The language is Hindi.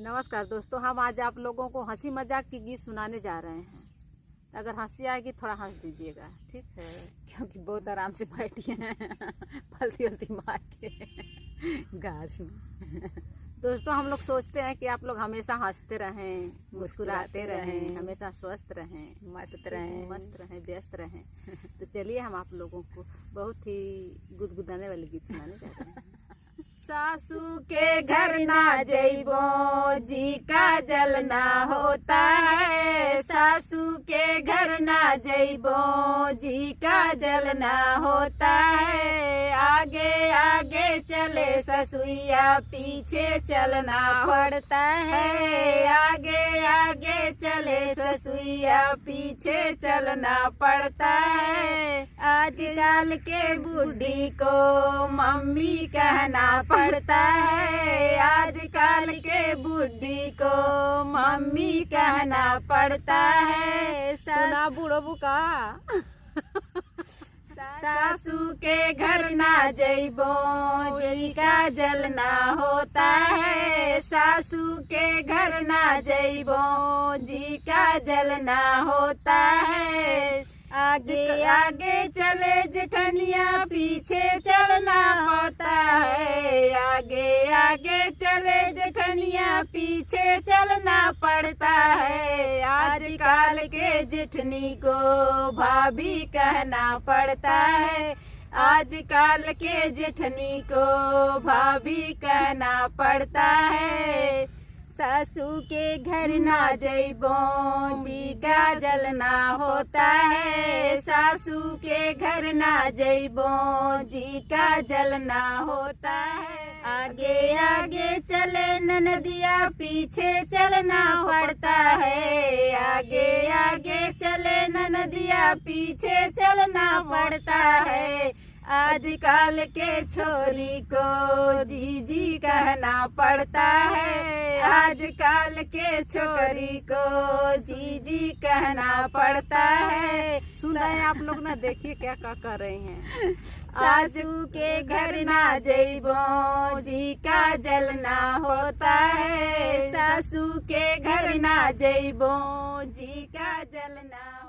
नमस्कार दोस्तों, हम आज आप लोगों को हंसी मजाक की गीत सुनाने जा रहे हैं। अगर हंसी आएगी थोड़ा हंस दीजिएगा, ठीक है? क्योंकि बहुत आराम से बैठी हैं पलती उलती मार के घास में। दोस्तों, हम लोग सोचते हैं कि आप लोग हमेशा हंसते रहें, मुस्कुराते रहें, हमेशा स्वस्थ रहें, मस्त रहें, व्यस्त रहें। तो चलिए हम आप लोगों को बहुत ही गुदगुदाने वाले गीत सुनाने जा रहे हैं। सासू के घर ना जइबो जी का जलना होता है। सासू के घर ना जइबो जी का जलना होता है। आगे आगे चले ससुइया, पीछे चलना पड़ता है। आगे आगे चले ससुइया, पीछे चलना पड़ता है। आजकल के बूढ़ी को मम्मी कहना पड़ता है। आजकल के बूढ़ी को मम्मी कहना पड़ता है। सुना बूढ़ो बुका सासू के घर ना जइबो जी का जलना होता है। सासू के घर ना जइबो जी का जलना होता है। आगे आगे चले जेठनिया, पीछे चलना होता है। आगे आगे चले जेठनिया, पीछे चलना पड़ता है। आजकल के जेठनी को भाभी कहना पड़ता है। आजकल के जेठनी को भाभी कहना पड़ता है। सासू के घर ना जइबो जी का जलना होता है। सासू के घर ना जइबो जी का जलना होता है। आगे आगे चले ननदिया, पीछे चलना पड़ता है। आगे आगे चले ननदिया, पीछे चलना पड़ता है। आजकल के छोरी को जीजी कहना पड़ता है। आजकल के छोरी को जीजी कहना पड़ता है। सुना है आप लोग ना, देखिए क्या क्या कर रहे हैं। सासू के घर ना जइबो जी का जलना होता है। सासू के घर ना जइबो जी का जलना